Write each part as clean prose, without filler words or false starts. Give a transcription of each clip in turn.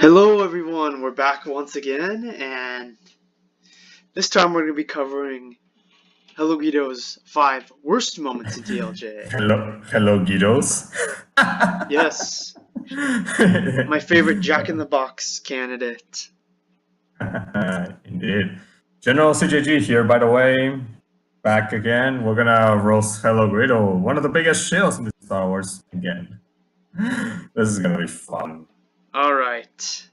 Hello everyone, we're back once again, and this time we're going to be covering Hellogreedo's 5 worst moments in TLJ. Hello, Guidos. Yes, my favorite Jack-in-the-Box candidate. Indeed. General CJG here, by the way. Back again. We're gonna roast Hellogreedo, one of the biggest shields in the Star Wars again. This is gonna be fun. Alright.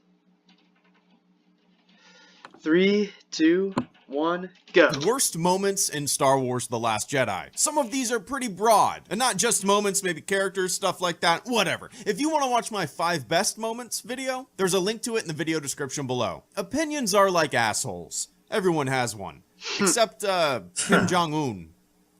3, 2, 1, go. Worst moments in Star Wars The Last Jedi. Some of these are pretty broad, and not just moments, maybe characters, stuff like that, whatever. If you want to watch my 5 best moments video, there's a link to it in the video description below. Opinions are like assholes. Everyone has one. Except, Kim Jong-un.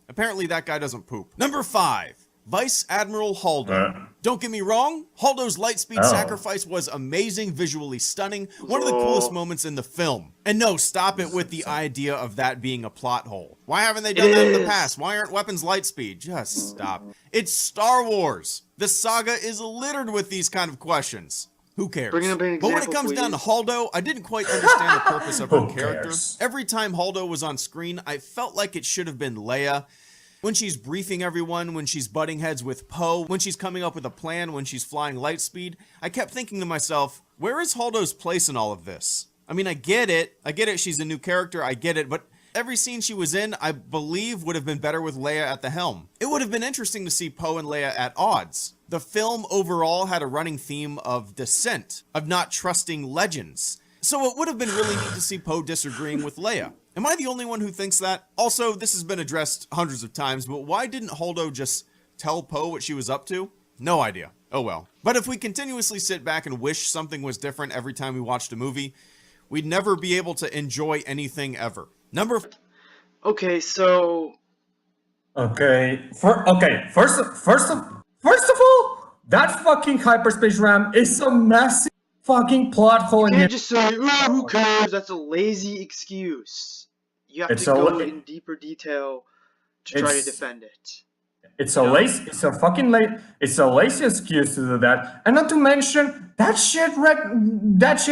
Apparently that guy doesn't poop. Number 5. Vice Admiral Holdo. Don't get me wrong, Holdo's lightspeed sacrifice was amazing, visually stunning, one of the coolest moments in the film. And no, stop it with the idea of that being a plot hole. Why haven't they done that in the past? Why aren't weapons lightspeed? Just stop. It's Star Wars. The saga is littered with these kind of questions. Who cares? Bring up an example, but when it comes down to Holdo, I didn't quite understand the purpose of her character. Every time Holdo was on screen, I felt like it should have been Leia. When she's briefing everyone, when she's butting heads with Poe, when she's coming up with a plan, when she's flying lightspeed, I kept thinking to myself, where is Holdo's place in all of this? I mean, I get it, she's a new character, I get it, but every scene she was in, I believe, would have been better with Leia at the helm. It would have been interesting to see Poe and Leia at odds. The film overall had a running theme of dissent, of not trusting legends. So it would have been really neat to see Poe disagreeing with Leia. Am I the only one who thinks that? Also, this has been addressed hundreds of times, but why didn't Holdo just tell Poe what she was up to? No idea. Oh well. But if we continuously sit back and wish something was different every time we watched a movie, we'd never be able to enjoy anything ever. Okay, so... First of all, that fucking hyperspace ram is a massive fucking plot hole. You can't just say, oh, who cares? That's a lazy excuse. You have to go in deeper detail to try to defend it. It's a lazy excuse to do that, and not to mention that shit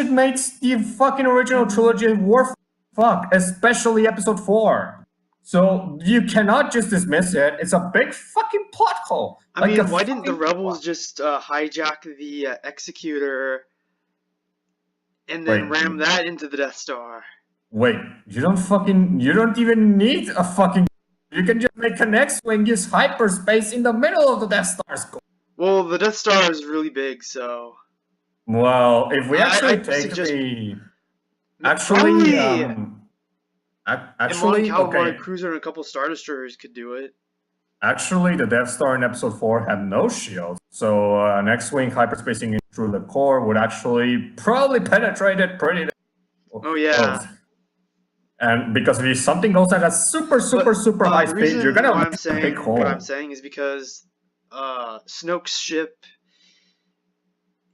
makes the fucking original trilogy worth fuck, especially Episode 4. So you cannot just dismiss it. It's a big fucking plot hole. I mean, why didn't the rebels just hijack the executor and then ram that into the Death Star? Wait, you don't even need a fucking... You can just make an X-Wing use hyperspace in the middle of the Death Star's core. Well, the Death Star is really big, so... Well, if we actually take the... a cruiser and a couple Star Destroyers could do it. Actually, the Death Star in Episode 4 had no shields, so an X-Wing hyperspacing through the core would actually probably penetrate it pretty... Oh, yeah. Close. And because if something goes at a super high speed, you're gonna make a big hole. What I'm saying is because Snoke's ship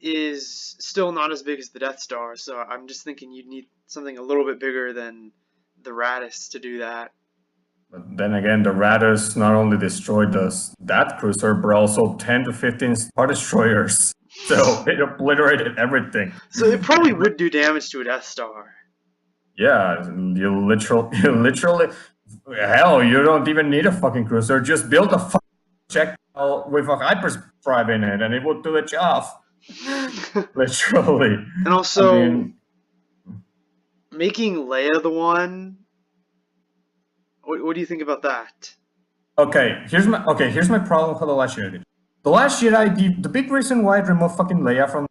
is still not as big as the Death Star, so I'm just thinking you'd need something a little bit bigger than the Raddus to do that. But then again, the Raddus not only destroyed that cruiser, but also 10 to 15 Star Destroyers. So it obliterated everything. So it probably would do damage to a Death Star. Yeah, you literally, hell, you don't even need a fucking cruiser. Just build a fucking projectile with a hyperdrive in it, and it will do the job. Literally. And also, making Leia the one. What do you think about that? Here's my problem for The Last Jedi. The Last Jedi, the big reason why it removed fucking Leia from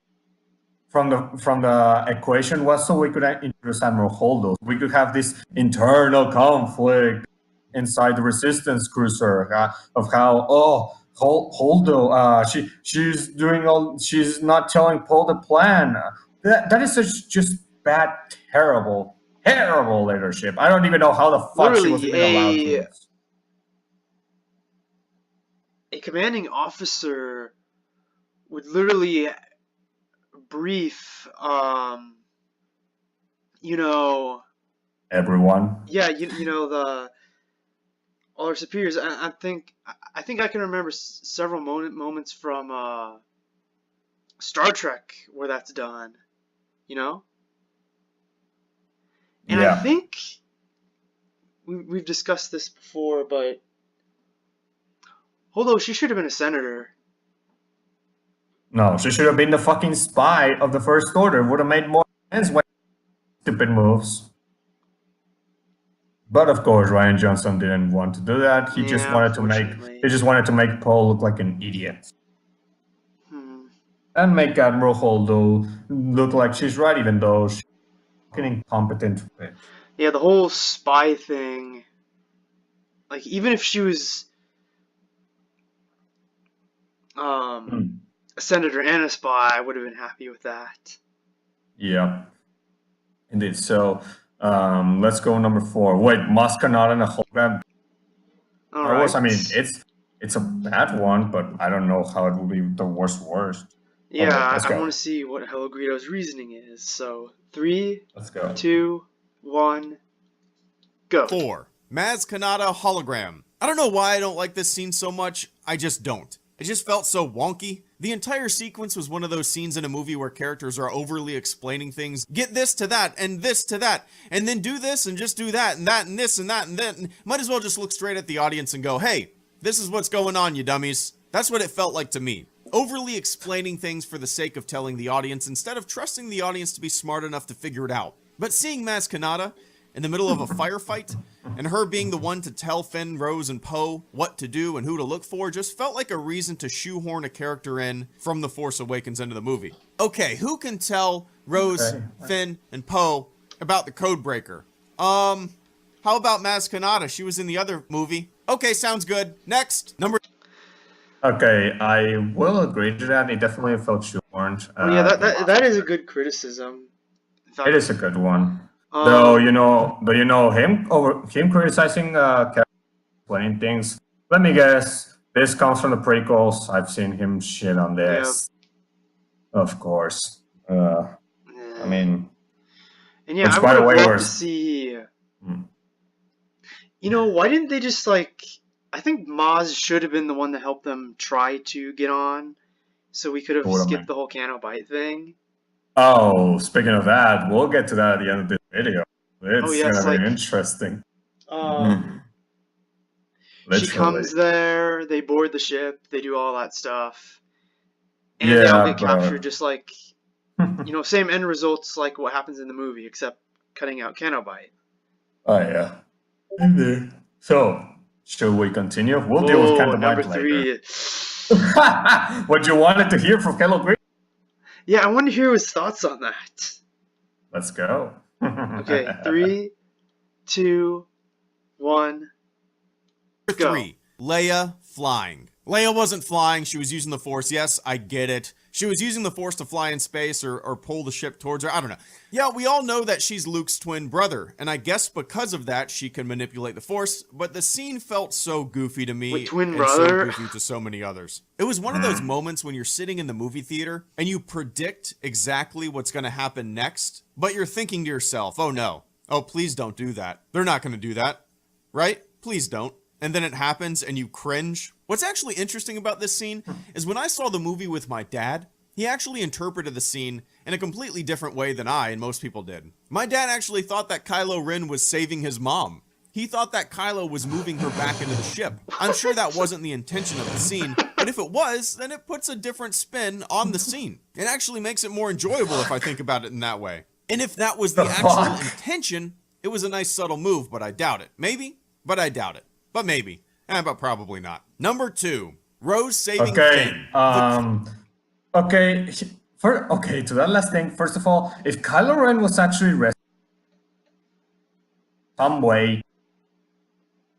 the equation was so we could introduce Admiral Holdo. We could have this internal conflict inside the Resistance cruiser of how Holdo she's not telling Poe the plan. That is just bad, terrible leadership. I don't even know how the fuck she was even allowed to do this. A commanding officer would literally brief, everyone. Yeah, all our superiors. I think I can remember several moments from Star Trek where that's done. you know? And I Yeah. think we've discussed this before, but although she should have been a senator. No, she should have been the fucking spy of the First Order. Would have made more sense when stupid moves. But of course, Ryan Johnson didn't want to do that. He just Yeah, wanted to make unfortunately. he just wanted to make Poe look like an idiot. And make Admiral Holdo look like she's right, even though she's fucking incompetent. Yeah, the whole spy thing. Like, even if she was a senator and a spy, I would have been happy with that. Yeah, indeed. So let's go number 4. Wait, Maz Kanata and a hologram. All right. I mean, it's a bad one, but I don't know how it would be the worst. Yeah, let's I go. want to see what Hellogreedo's reasoning is. So 3, Let's go. 2, 1, go. 4. Maz Kanata hologram. I don't know why I don't like this scene so much. I just don't. It just felt so wonky. The entire sequence was one of those scenes in a movie where characters are overly explaining things. Get this to that, and this to that, and then do this, and just do that, and that, and this, and that, and then. Might as well just look straight at the audience and go, hey, this is what's going on, you dummies. That's what it felt like to me. Overly explaining things for the sake of telling the audience instead of trusting the audience to be smart enough to figure it out. But seeing Maz Kanata in the middle of a firefight, and her being the one to tell Finn, Rose, and Poe what to do and who to look for just felt like a reason to shoehorn a character in from The Force Awakens into the movie. Okay, who can tell Rose, Finn, and Poe about the Codebreaker? How about Maz Kanata? She was in the other movie. Okay, sounds good. Next, number... Okay, I will agree to that. It definitely felt shoehorned. Yeah, that is a good criticism. It is a good one. Though you know him criticizing explaining things. Let me guess. This comes from the prequels. I've seen him shit on this. Yep. Of course. I mean, and yeah, I would have loved to see. You know, why didn't they just like? I think Maz should have been the one to help them try to get on, so we could have skipped the whole Canobite thing. Oh, speaking of that, we'll get to that at the end of this video. It's gonna be interesting. She comes there, they board the ship, they do all that stuff, and they all get captured, just like, you know, same end results like what happens in the movie, except cutting out Canobite. Oh yeah. So, should we continue? We'll deal with Canobite later. 3. What you wanted to hear from Hellogreedo? Yeah, I want to hear his thoughts on that. Let's go. Okay, 3, 2, 1, go. 3. Leia flying. Leia wasn't flying, she was using the Force. Yes, I get it. She was using the Force to fly in space or pull the ship towards her. I don't know. Yeah, we all know that she's Luke's twin brother, and I guess because of that, she can manipulate the Force, but the scene felt so goofy to me. Wait, twin brother? So goofy to so many others. It was one of those moments when you're sitting in the movie theater, and you predict exactly what's going to happen next, but you're thinking to yourself, oh no, oh please don't do that. They're not going to do that, right? Please don't. And then it happens and you cringe. What's actually interesting about this scene is when I saw the movie with my dad, he actually interpreted the scene in a completely different way than I and most people did. My dad actually thought that Kylo Ren was saving his mom. He thought that Kylo was moving her back into the ship. I'm sure that wasn't the intention of the scene, but if it was, then it puts a different spin on the scene. It actually makes it more enjoyable if I think about it in that way. And if that was the actual intention, it was a nice subtle move, but I doubt it. Maybe, but I doubt it. But maybe. But probably not. Number 2. Rose saving Finn. Okay, to that last thing, first of all, if Kylo Ren was actually rescued some way,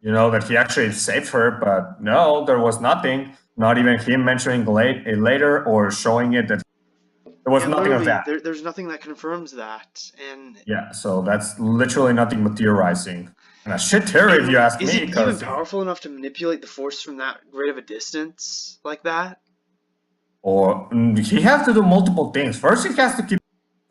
you know, that he actually saved her, but no, there was nothing. Not even him mentioning it later or showing it that there was nothing of that. There's nothing that confirms that. And yeah, so that's literally nothing materializing. And a shit terror, if you ask me. Is he even powerful enough to manipulate the Force from that great of a distance like that? Or he has to do multiple things. First, he has to keep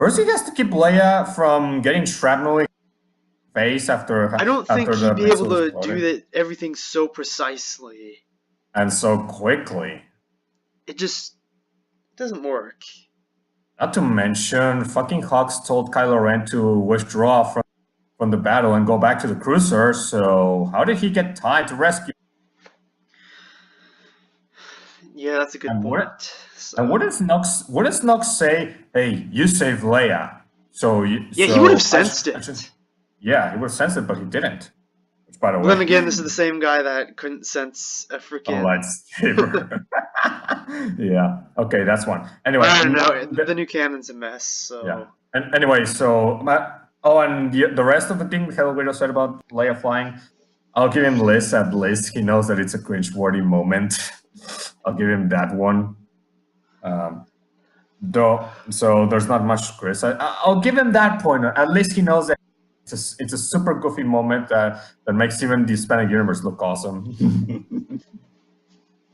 Leia from getting shrapnel in her face after. I don't think he'd be able to do everything so precisely and so quickly. It just doesn't work. Not to mention, fucking Hux told Kylo Ren to withdraw from the battle and go back to the cruiser, so how did he get time to rescue? Yeah, that's a good point. And wouldn't Snoke say, "Hey, you saved Leia"? He would have sensed it. Yeah, he would have sensed it, but he didn't. Which, by the way, then again, this is the same guy that couldn't sense a freaking lightsaber. Yeah. Okay, that's one. Anyway, I don't know. The new canon's a mess. So yeah. And anyway, so and the rest of the thing Hellogreedo said about Leia flying, I'll give him Liz at least. He knows that it's a cringe-worthy moment. I'll give him that one. So there's not much to criticize. I'll give him that point. At least he knows that it's a super goofy moment that makes even the Hispanic universe look awesome.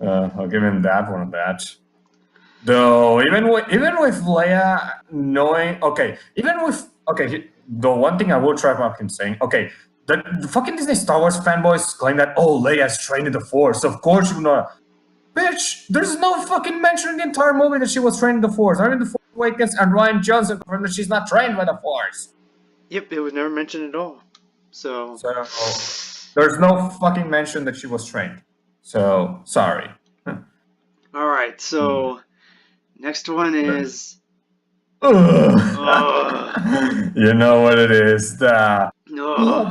I'll give him that one of that. Though even with Leia knowing, the one thing I will try about him saying, the fucking Disney Star Wars fanboys claim that Leia's trained in the Force. Of course you know. Bitch, there's no fucking mention in the entire movie that she was trained in the Force. I mean, the Force Awakens and Ryan Johnson confirmed that she's not trained by the Force. Yep, it was never mentioned at all. So there's no fucking mention that she was trained. So sorry. All right, so next one is. You know what it is. Love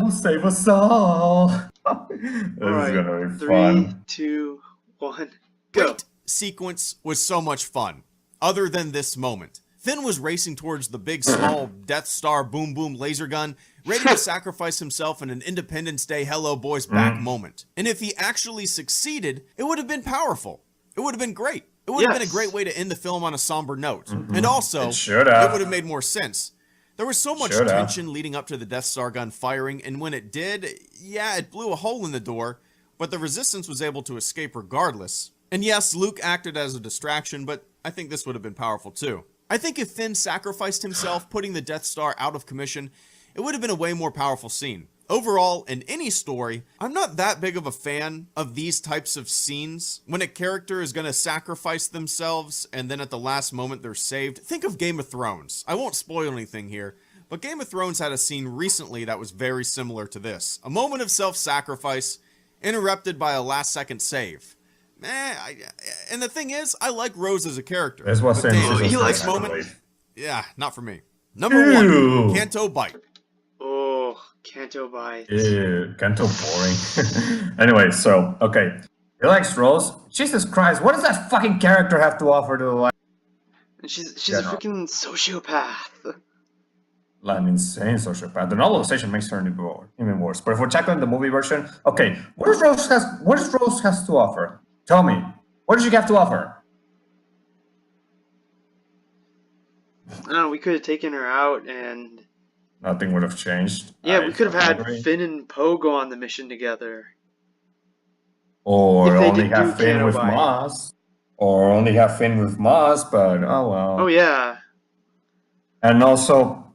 will save us all. This is gonna be fun. 3, 2, 1. Great sequence was so much fun. Other than this moment, Finn was racing towards the big small Death Star boom boom laser gun, ready to sacrifice himself in an Independence Day hello boys back moment. And if he actually succeeded, it would have been powerful. It would have been great. It would have been a great way to end the film on a somber note. And also, it would have made more sense. There was so much tension leading up to the Death Star gun firing, and when it did, yeah, it blew a hole in the door, but the Resistance was able to escape regardless. And yes, Luke acted as a distraction, but I think this would have been powerful too. I think if Finn sacrificed himself, putting the Death Star out of commission, it would have been a way more powerful scene. Overall, in any story, I'm not that big of a fan of these types of scenes. When a character is going to sacrifice themselves and then at the last moment they're saved. Think of Game of Thrones. I won't spoil anything here, but Game of Thrones had a scene recently that was very similar to this. A moment of self-sacrifice, interrupted by a last-second save. And the thing is, I like Rose as a character. That's what he likes moment. Yeah, not for me. Number 1, Canto Bite. Oh, Canto Bite. Ew, Canto boring. Anyway, so he likes Rose. Jesus Christ, what does that fucking character have to offer to the life? She's a freaking sociopath. An insane sociopath. The novelization makes her even worse. But if we're tackling the movie version, what does Rose has to offer? Tell me, what did she have to offer? I don't know, we could have taken her out and nothing would have changed. Yeah, we could have had Finn and Poe go on the mission together. Or only have Finn with Maz. Or only have Finn with Maz, but oh well. Oh yeah. And also,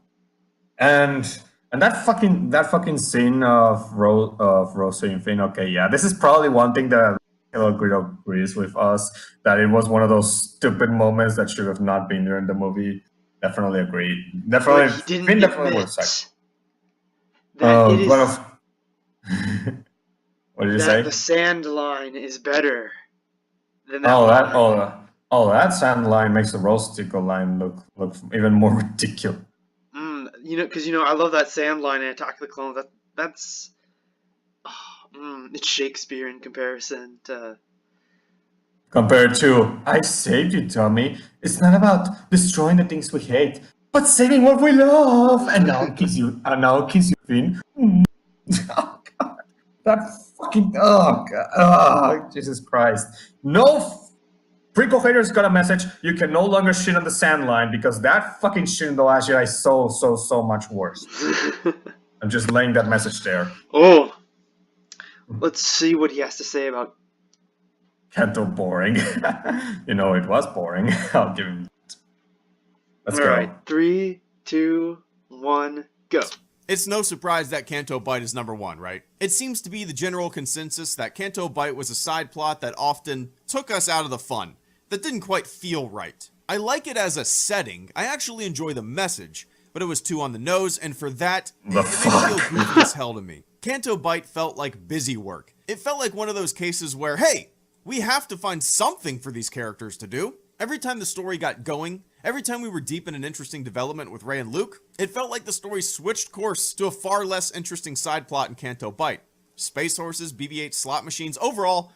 and that fucking scene of Rose saying Finn. Okay, yeah, this is probably one thing that Hellogreedo agrees with us, that it was one of those stupid moments that should have not been there in the movie. Definitely agree. Definitely, Finn definitely was like. What did you say? The sand line is better than that. That sand line makes the Rose sticker line look even more ridiculous. Because I love that sand line in Attack of the Clones. That's it's Shakespeare in comparison to. Compared to I saved you, Tommy. It's not about destroying the things we hate, but saving what we love. And now I'll kiss you. Finn. Oh God, that fucking Jesus Christ! No. Prequel haters got a message. You can no longer shit on the sand line because that fucking shit in The Last Jedi is so much worse. I'm just laying that message there. Oh. Let's see what he has to say about Canto boring. It was boring. I'll give him that. Let's go. Alright, 3, 2, 1, go. It's no surprise that Canto Bite is number 1, right? It seems to be the general consensus that Canto Bite was a side plot that often took us out of the fun, that didn't quite feel right. I like it as a setting. I actually enjoy the message, but it was too on the nose, and for that, it made it feel goofy as hell to me. Canto Bight felt like busy work. It felt like one of those cases where, hey, we have to find something for these characters to do. Every time the story got going, every time we were deep in an interesting development with Rey and Luke, it felt like the story switched course to a far less interesting side plot in Canto Bight. Space horses, BB-8 slot machines, overall,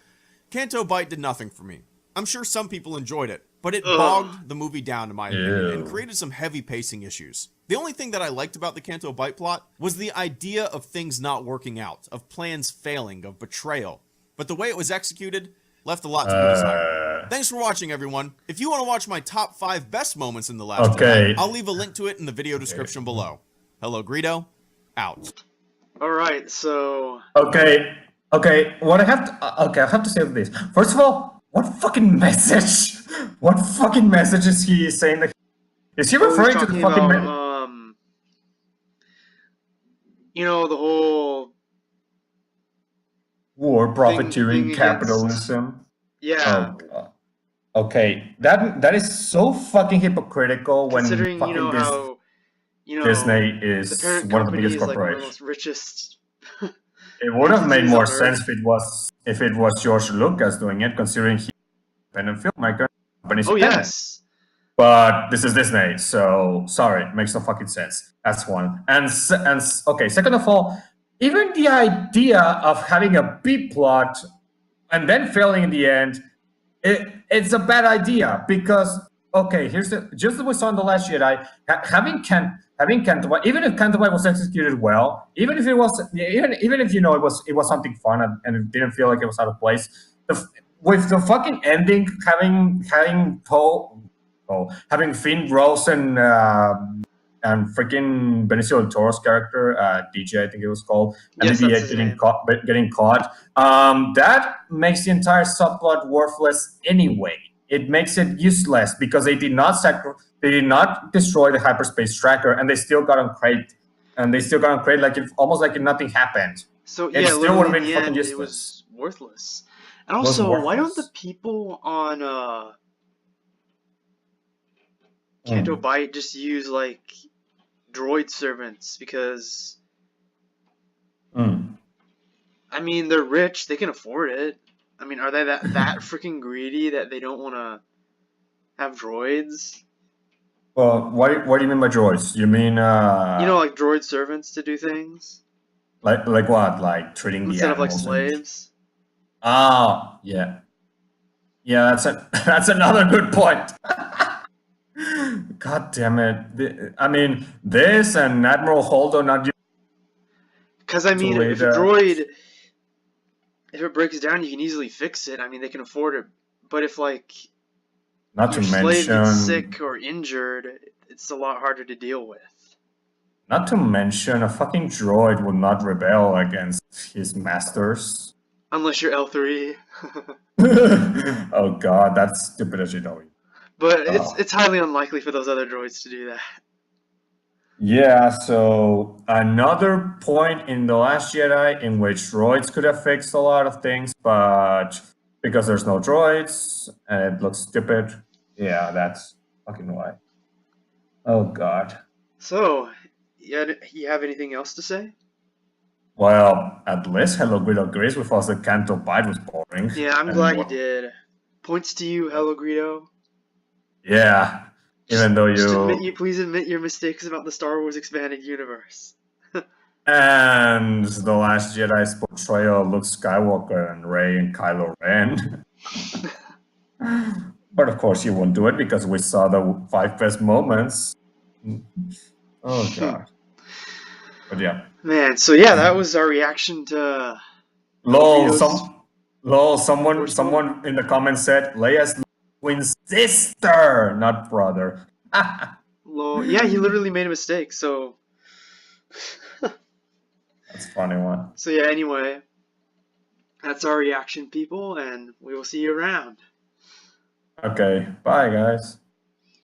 Canto Bight did nothing for me. I'm sure some people enjoyed it, but it bogged the movie down in my opinion and created some heavy pacing issues. The only thing that I liked about the Canto Bight plot was the idea of things not working out, of plans failing, of betrayal. But the way it was executed left a lot to be desired. Thanks for watching, everyone. If you want to watch my top 5 best moments in The Last Jedi, I'll leave a link to it in the video description below. Hellogreedo, out. Alright, so... Okay, what I have to say this. First of all, what fucking message? What fucking message is he saying? Is he referring to the fucking you know, the whole... war, profiteering, capitalism? Yeah. Oh, okay, that is so fucking hypocritical when considering, fucking how, Disney is the parent one of the company biggest is like one of the corporations. most richest. It would have made entities more on sense Earth. if it was George Lucas doing it, considering he's an independent filmmaker. Oh yes. But this is Disney, so sorry, it makes no fucking sense. That's one. And okay, second of all, even the idea of having a B plot and then failing in the end, it's a bad idea because okay, here's just as we saw in The Last Jedi, having Canto Bight, even if Canto Bight was executed well, even if it was even if it was something fun and it didn't feel like it was out of place, with the fucking ending having Poe. Having Finn, Rose, and freaking Benicio del Toro's character, DJ, I think it was called, and BB-8 getting caught. That makes the entire subplot worthless anyway. It makes it useless because they did not destroy the hyperspace tracker, and they still got on crate, like almost like if nothing happened. So yeah, it still would have been fucking useless. It was worthless. And also, why don't the people on Canto Bight just use like droid servants? Because I mean, they're rich, they can afford it. I mean, are they that freaking greedy that they don't want to have droids? Well, what do you mean by droids? You mean like droid servants to do things? Like what? Like treating instead the of like slaves? Oh, yeah. Yeah, that's another good point. God damn it. I mean, this and Admiral Holdo not... Because, I mean, if a droid... If it breaks down, you can easily fix it. I mean, they can afford it. But if, like, your slave gets sick or injured, it's a lot harder to deal with. Not to mention, a fucking droid would not rebel against his masters. Unless you're L3. Oh god, that's stupid as you know. But it's highly unlikely for those other droids to do that. Yeah, so another point in The Last Jedi in which droids could have fixed a lot of things, but because there's no droids and it looks stupid, yeah, that's fucking why. Oh god. So, you have anything else to say? Well, at least Hellogreedo agrees with us that Canto Bight was boring. Yeah, I'm glad you did. Points to you, Hellogreedo. Yeah, even though you... Please admit your mistakes about the Star Wars Expanded Universe. And The Last Jedi's portrayal of Luke Skywalker and Rey and Kylo Ren. But of course you won't do it because we saw the 5 best moments. Oh god. But yeah. Man, so yeah, that was our reaction to... Someone in the comments said Leia's twin sister, not brother. Lol. Yeah, he literally made a mistake, so... That's a funny one. So yeah, anyway, that's our reaction, people, and we will see you around. Okay, bye guys.